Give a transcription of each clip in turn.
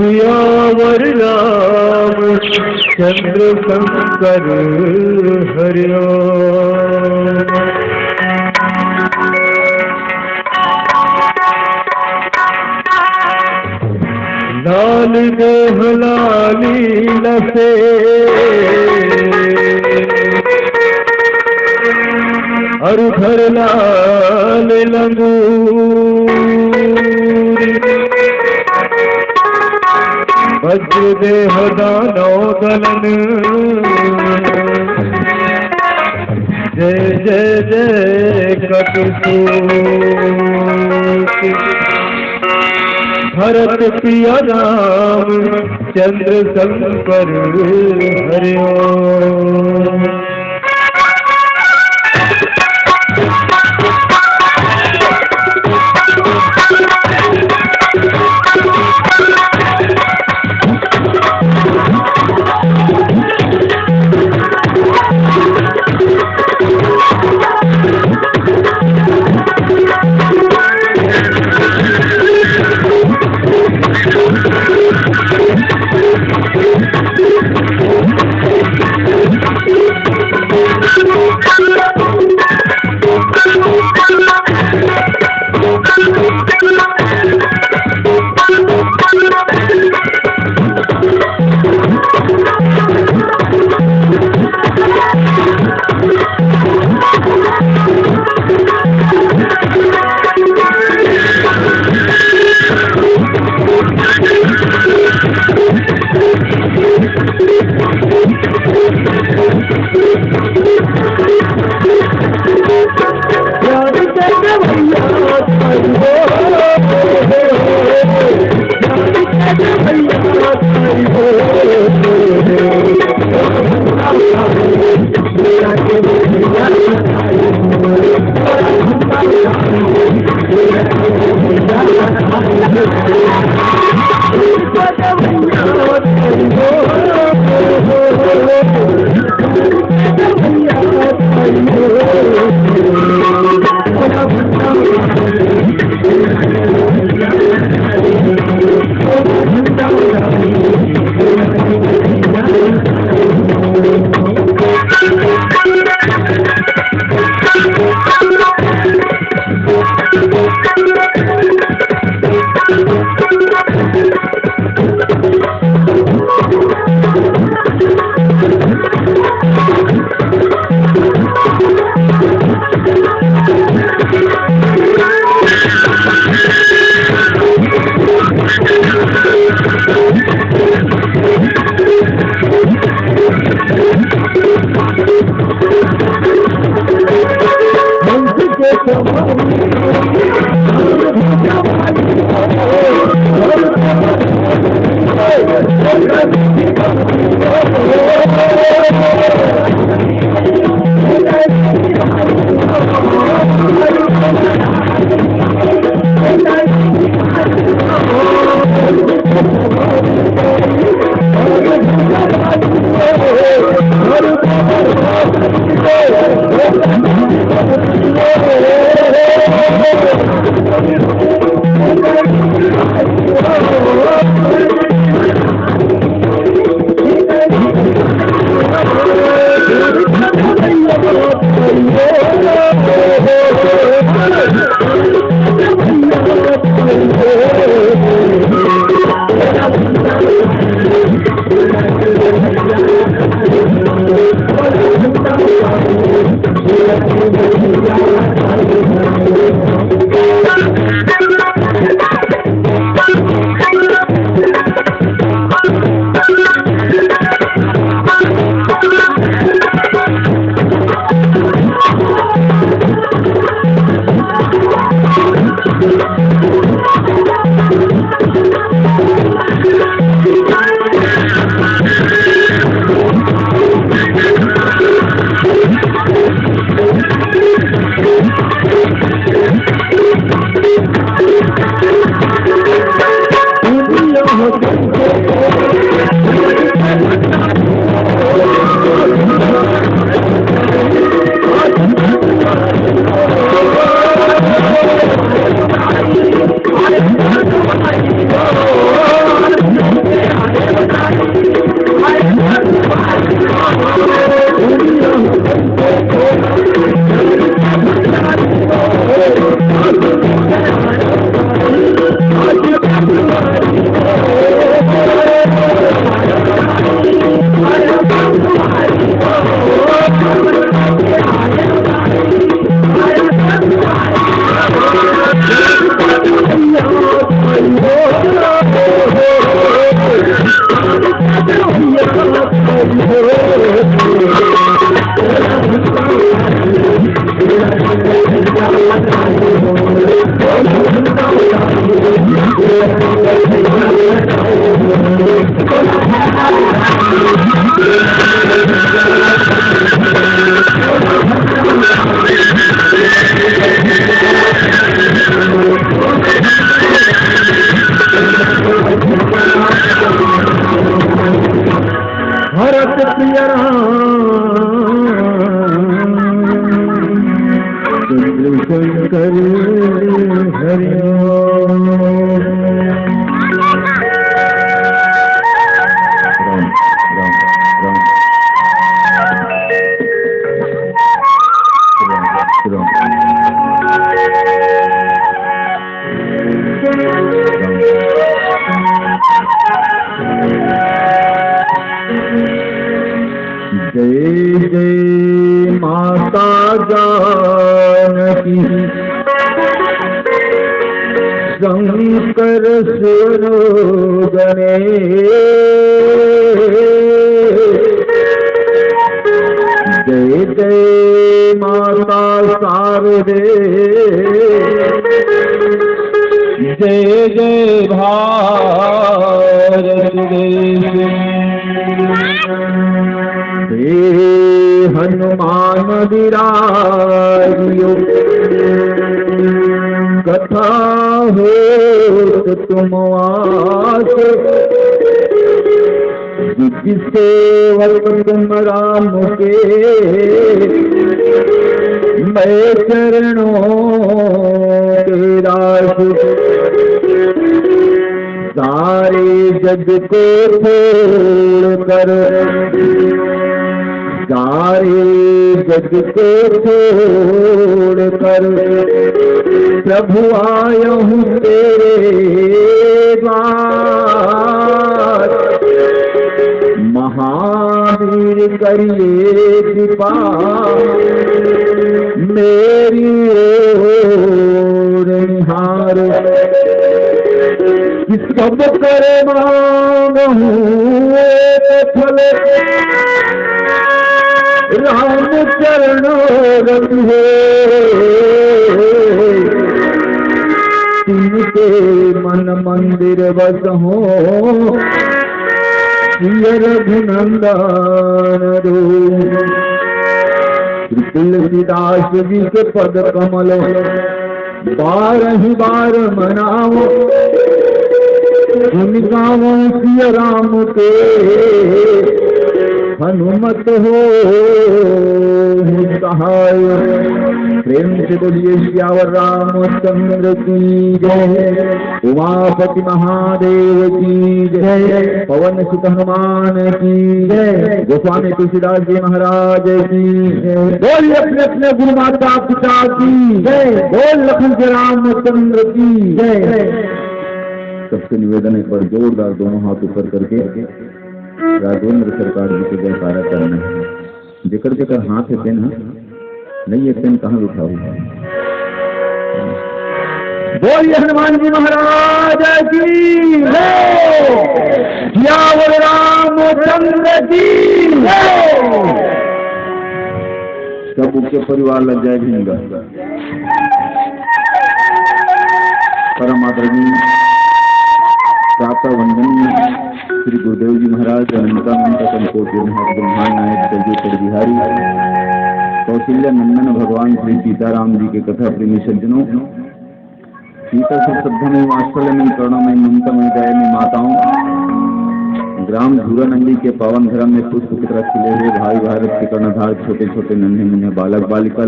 सियावर रामचंद्र शंकर हरिओ। लाल देह लाली लसे और घर लाल लंगूर वज्र देह दानो दलन जय जय जय कटुसूत भरत प्रिय राम चंद्र शंकर हरिओ। Thank you. शंकर सुर गणेश जय जय माता शारदे जय जय भारत देश हे हनुमान विराजियो कथा हो तुम आस सेवक तुम राम के मैं चरणों के दास सारे जग को छोड़ कर सारे जग को छोड़ कर प्रभु आया हूँ तेरे द्वार महावीर करिए कृपा मेरी ओर निहारो। किस कब करे मांगहूँ फल राम चरण रति हो। तिनके मन मंदिर बस हो रघुनंदन रो। तुलसीदास जी के पद कमल बारह बार मनाओ। गुण गावो सिया राम के हनुमत हो सहाय। प्रेम से बोलिए श्यावर रामचंद्र की जय। उमापति महादेव की जय। पवन सुत हनुमान की जय। गोस्वामी तुलसीदास जी महाराज की जय। बोलिए अपने अपने गुरु माता पिता की जय। बोल लखन के रामचंद्र की जय। सबसे निवेदन एक बार जोरदार दोनों हाथ ऊपर करके राजेंद्र सरकार जी को जयकारा करना है। जेकर जेकर हाथ है ना नहीं है पेन कहाँ उठा हुआ। बोलिए हनुमान जी महाराज की जय। सियावर रामचंद्र की जय। सब उनके परिवार लग जाए भींगा। परम आदरणीय प्रातः वंदनीय श्री गुरुदेव जी महाराज अनंता मंत्र संकोच ब्रह्मांड नायक जगदीश्वर बिहारी कौशल्या नंदन भगवान श्री सीताराम जी के कथा प्रेमी सज्जनों, सीता श्रद्धा में वात्सल्य में करुणा में ममता में दया में माताओं, ग्राम धूरा नंदी के पावन धर्म में पुष्प की तरह खिले हुए भाई भारत के कर्णधार छोटे छोटे नन्हे मुन्ने बालक बालिका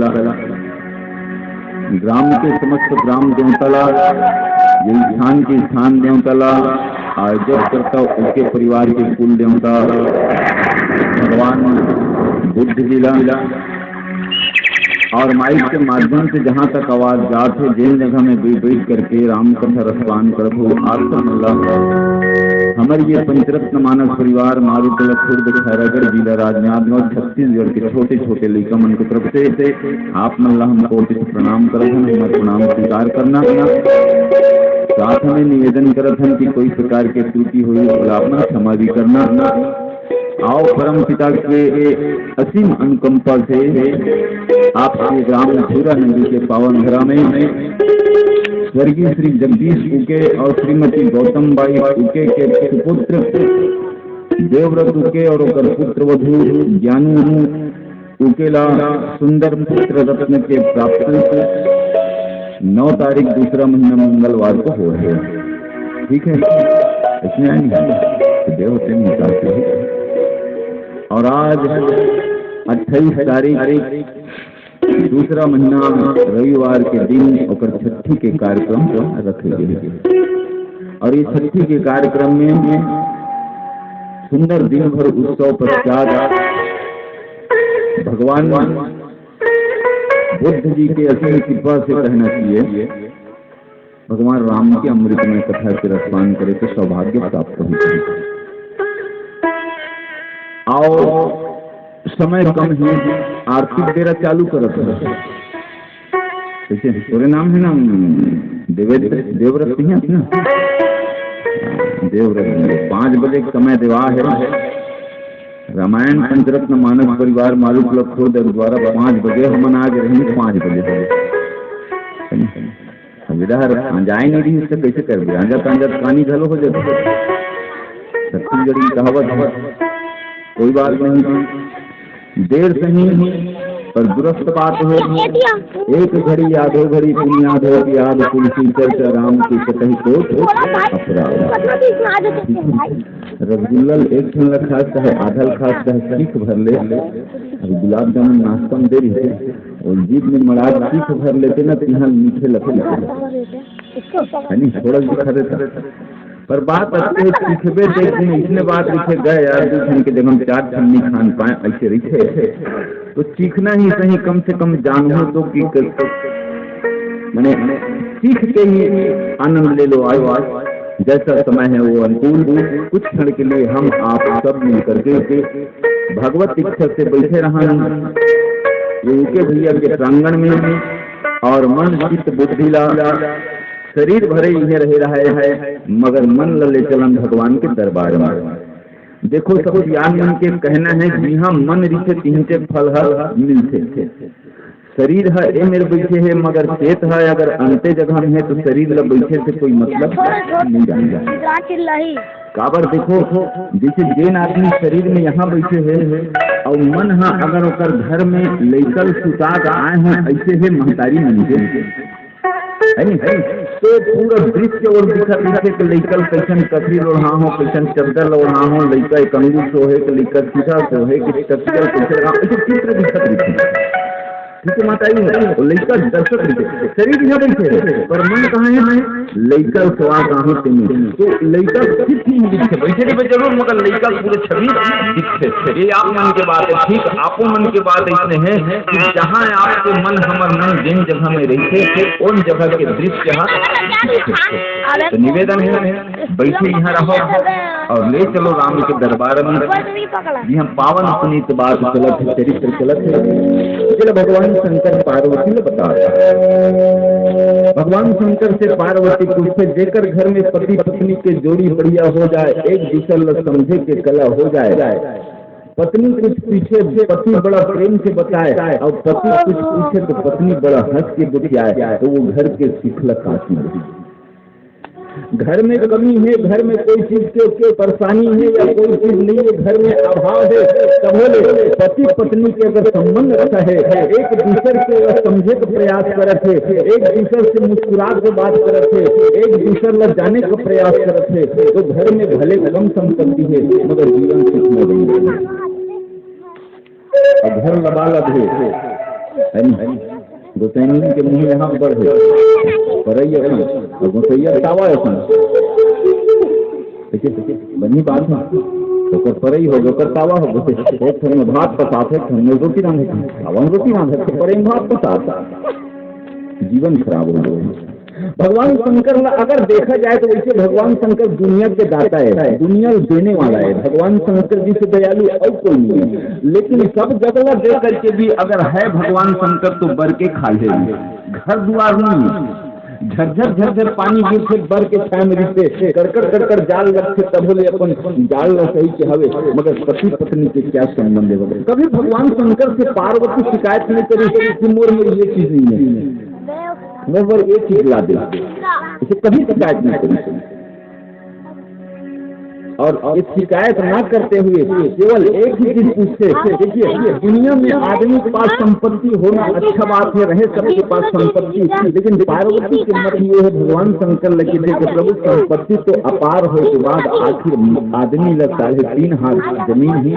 ग्राम के समस्त ग्राम देवतला ये स्थान के स्थान देवतला आयोजक करता उनके परिवार के कुल देवता भगवान बुद्ध लीला और माइक के माध्यम से जहाँ तक आवाज जात है जिन जगह में बैठ करके राम कथा रसपान कर हमारे ये पंचरत्न मानस परिवार मारूतला खुर्द खैरागढ़ जिला राजनांदगांव छत्तीसगढ़ के छोटे छोटे लड़का मन की तरफ से आप मन हम कोटि से प्रणाम करत हन। हमारे प्रणाम स्वीकार करना साथ में निवेदन करत हन कि कोई प्रकार के त्रुटि हुई अपना क्षमा भी करना। आओ परम पिता के असीम अनुकंपा से आपके ग्राम धूरा नदी के पावन धरा में स्वर्गीय श्री जगदीश उके और श्रीमती गौतम बाई उके के सुपुत्र देवव्रत उके और पुत्र वधु ज्ञानू उकेला सुंदर पुत्र रत्न के प्राप्त 9 तारीख दूसरा महीना मंगलवार को हो रहे हैं। ठीक है, इसमें आई नहीं देव से निकालते हैं। और आज 28 तारीख दूसरा महीना रविवार के दिन और छठी के कार्यक्रम रखे गए और इस छठी के कार्यक्रम में सुंदर दिन भर उत्सव पश्चात भगवान बुद्ध जी के असीम कृपा से कहना चाहिए भगवान राम की अमृतमय कथा के रसपान करे तो सौभाग्य प्राप्त होगी। आओ समय कम है, आरती तेरा चालू करत है। तोरे नाम है ना देवव्रत है ना देवव्रत 5 बजे समय देवा है। रामायण पंचरत्न मानस परिवार मारूक खुर्द द्वारा 5 बजे हम आज रहेंगे 5 बजे इधर जाए नहीं रही उससे कैसे कर दिया अंजत अंजत पानी घलो हो जाता छत्तीसगढ़ी कहावत कोई बात नहीं देर से ही पर दुरुस्त बात है। एक घड़ी यादो घड़ी पुण्याद हो याद तुलसी चर्चा राम की कतही कोट रसगुल्लल एक ठन खास चाहे आधल खास चाहे सीख भर ले। अभी गुलाब जामुन नाश्ता में दे रही है और जीप में मराज सीख भर लेते ना तिहा मीठे लगे थोड़ा दिखा देता पर बात अच्छे सीखबे देखते इसने बात लिखे गए यार दूसरे के जब हम 4 ठन्नी खान पाए ऐसे रिखे तो सीखना ही सही कम से कम जानू तो कि मैंने सीख के ही आनंद ले लो। आयो आज जैसा समय है वो अनुकूल। कुछ क्षण के लिए हम आप सब मिल करके भगवत इच्छा से बैठे रहन के भैया के प्रांगण में, और मन चित्त बुद्धि ला शरीर भरे ही रहे है, मगर मन लले चलन भगवान के दरबार में। देखो सब ज्ञान मन के कहना है कि यहाँ मन रिचे तीनचे फल हर मिलते। शरीर है ए मेरे बैठे है, मगर चेत है अगर अंते जगह में है तो शरीर ल बैठे से कोई मतलब नहीं जाएगा। काबर देखो जैसे जैन आदमी शरीर में यहाँ बैठे है और मन है अगर ओकर घर में लेकर सुता आए हैं, ऐसे है महतारी मन के है तो पूरा दृश्य और दिखा के लेकर कैसन कथी लोढ़ा हो, कैसन चद्दर लोढ़ा हो, लैका एक अंगूर सोहे के लेकर सीधा सोहे के चद्दर कैसे चित्र दिखा ठीक है माताजी है। तो लैका दर्शक दिखे, शरीर यहाँ बैठे पर मन कहाँ है, लैका सवा कहाँ तुम्हें, तो लैका दिखे बैठे पे जरूर, मगर लैका पूरे छवि दिखे। ये आप मन के बात है, ठीक आपो मन के बात ऐसे है कि जहाँ आपके मन हमार मन जिन जगह में रहते उन जगह के दृश्य तो निवेदन है बैठे यहाँ रहो और ले चलो राम के दरबार में। हम पावन पुनीत बात चलत है, चरित्र चलत है। चलो भगवान शंकर पार्वती ने बता भगवान शंकर से पार्वती पूछे, जेकर घर में पति पत्नी के जोड़ी बढ़िया हो जाए, एक दूसरे समझे के कला हो जाए, पत्नी कुछ पूछे पति बड़ा प्रेम से बताए और पति कुछ पूछे तो पत्नी बड़ा हंस के बुझाए, तो वो घर के शिखला काटी। घर में कमी है, घर में कोई चीज के परेशानी है या कोई चीज नहीं है, घर में अभाव है, तब बोले पति पत्नी के अगर संबंध रखा है, एक दूसरे के समझे का प्रयास करते है, एक दूसरे से मुस्कुरा के बात करते है, एक दूसरे में जाने का प्रयास करते है, तो घर में भले कम संपत्ति है मगर जीवन सुखमय नहीं है। घर लबालब है गोसैनी के मुँह यहाँ पर है पर गोसैया तावा बनी बात है तो परई हो जो तावा हो भात पसाते रोटी रांधे रोटी रांधे पर भात पसाता जीवन खराब हो गया। भगवान शंकर अगर देखा जाए तो वैसे भगवान शंकर दुनिया के दाता है, दुनिया देने वाला है। भगवान शंकर जी से दयालु और कोई नहीं है, लेकिन सब जगह दे करके भी अगर है भगवान शंकर तो बर के खा ले। घर द्वार नहीं, झरझर झरझर पानी गिरते बर के छाया में गिरते, करकर करकर जाल लगते तब बोले अपन जाल सही के हवे, मगर पति पत्नी के क्या संबंध है। कभी भगवान शंकर से पार्वती शिकायत नहीं करी कि मोर में ये चीज नहीं है, नंबर एक चीज ला दे, इसे कभी शिकायत नहीं करी। और इस शिकायत ना करते हुए केवल एक ही चीज पूछते, देखिए दुनिया में आदमी के पास संपत्ति होना अच्छा बात है, रहे सबके पास संपत्ति, लेकिन पार्वती के मत ये है भगवान शंकर लगे थे कि प्रभु संपत्ति तो अपार हो के बाद आखिर आदमी लगता है 3 हाथ जमीन ही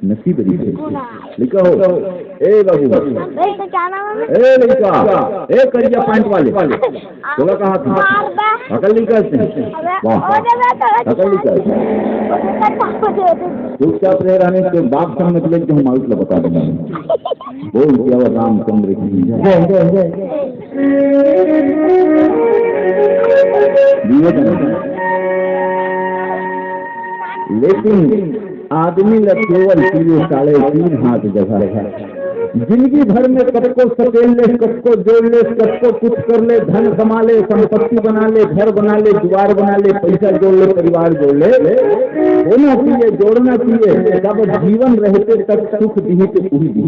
नसीब लिखा हो। ए बाबू ए लड़का ए करिया पैंट वाले बोला कहा था अकल लिखा अकल लिखा चुपचाप रह रहने के बाप सामने निकले तो हम आउट बता देंगे। बोल दिया रामचंद्र की लेकिन आदमी ल केवल 3.5 हाथ जगह है। जिंदगी भर में कटको सकेल ले, कटको जोड़ ले, कटको कुछ कर ले, धन कमा ले, संपत्ति बना ले, घर बना ले, द्वार बना ले, पैसा जोड़ ले, परिवार जोड़ ले, होना चाहिए, जोड़ना चाहिए। तब जीवन रहते तब सुख दी तो पूरी दी,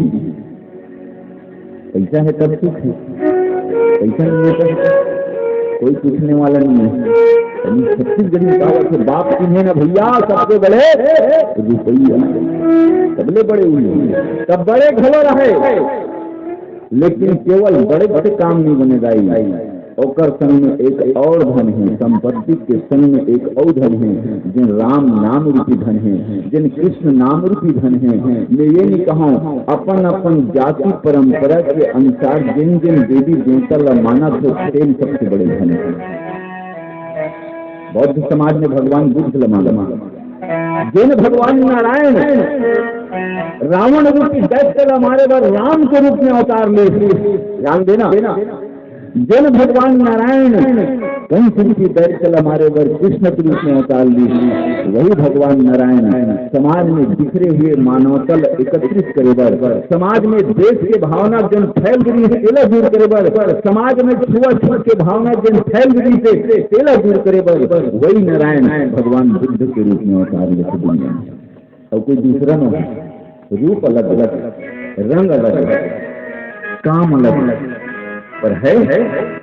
पैसा है तब सुख है, पैसा नहीं है तब कोई पूछने वाला नहीं है। छत्तीसगढ़ी कहावत है बाप तुम्हें ना भैया सबसे बड़े सबले बड़े हुए तब बड़े घलो रहे, लेकिन केवल बड़े बड़े काम नहीं बनेगा। और संग में एक और धन है, संपत्ति के संग में एक और धन है, जिन राम नाम रूपी धन है, जिन कृष्ण नाम रूपी धन है। मैं ये नहीं कहूँ अपन अपन जाति परंपरा के अनुसार जिन जिन देवी देवता माना तो प्रेम सबसे बड़े धन है। बौद्ध समाज में भगवान बुद्ध लमा जिन भगवान नारायण रावण रूपी दैत्य हमारे बार राम के रूप में अवतार ले, ध्यान देना। जिन भगवान नारायण कंस की दैर चला हमारे वर कृष्ण के रूप में अवतार ली। वही भगवान नारायण समाज में बिखरे हुए मानवतल एकत्रित करे बर, समाज में देश के भावना जन फैल गई है तेला दूर करे बर, समाज में छुआछूत के भावना जन फैल गई से तेला दूर करे बर, वही नारायण भगवान बुद्ध के रूप में अवतार लेते दुनिया में। और कोई दूसरा न हो, रूप अलग अलग, रंग अलग अलग, काम अलग अलग, पर है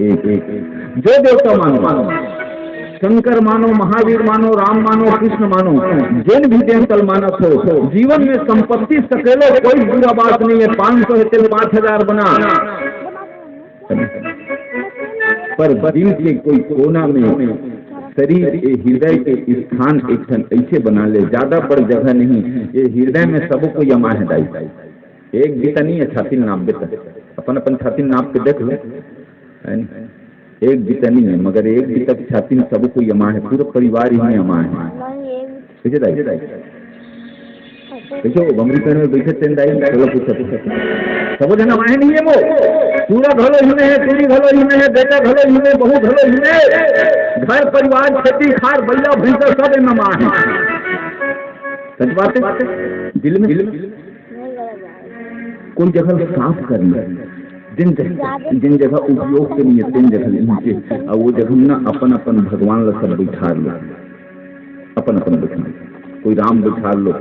एक एक। जो देवता मानो, शंकर मानो, महावीर मानो, राम मानो, कृष्ण मानो, जिन भी देवतल मानस हो, जीवन में संपत्ति सकेलो कोई बुरा बात नहीं है। 500 है तेल 5000 बना, पर दिल के कोई कोना में शरीर हृदय के स्थान एक ऐसे बना ले, ज्यादा बड़ जगह नहीं, ये हृदय में सबको यमा है दाई। एक बीता नहीं है, छाती नाप देता, अपन अपन छाती नाप के देख लो, एक बीता नहीं है, मगर एक बीता की छाती में सबको यमा है, पूरा परिवार ही यमा है। कैसे दाई देखो अमरीका में बैठे तेन दाई चलो पूछो सब जना माहे नहीं है, वो पूरा घलो ही में है, पूरी घलो ही में है, बेटा घलो ही में, बहू घलो ही में, घर परिवार खेती खार बैला भैंसा सब में माँ है। सच बात है, दिल में कोई जगह साफ करना, जिन जगह उपयोग के लिए तीन जगह नीचे, और वो जगह ना अपन अपन भगवान ला सब बिठा लो, अपन अपन बिठा, कोई राम बिठा लो,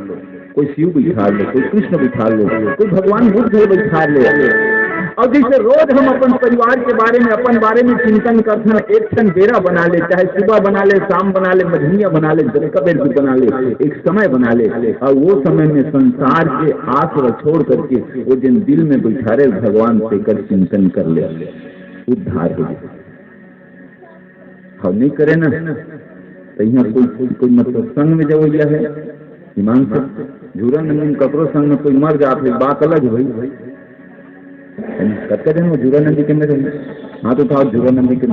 कोई शिव बिठा लो, कोई कृष्ण बिठा लो, कोई भगवान बुद्ध बिठा ले। और जैसे रोज हम अपन परिवार के बारे में, अपन बारे में चिंतन करते हैं, एक क्षण बेरा बना ले, चाहे सुबह बना ले, शाम बना ले, मधुनिया बना ले, कबीर बना ले, एक समय बना ले, और वो समय में संसार के आस छोड़ करके वो जिन दिल में बिठारे भगवान से कर चिंतन कर ले, उद्धार हो जाए। हम नहीं करे ना तो यहाँ कोई मतलब संग में जब यह है ईमान से झूरा नंदी कपड़ों संग में कोई मर जाते, बात अलग है भाई। कत्ते दिन वो झूरा नंदी के में, हाँ तो था झूरा नंदी के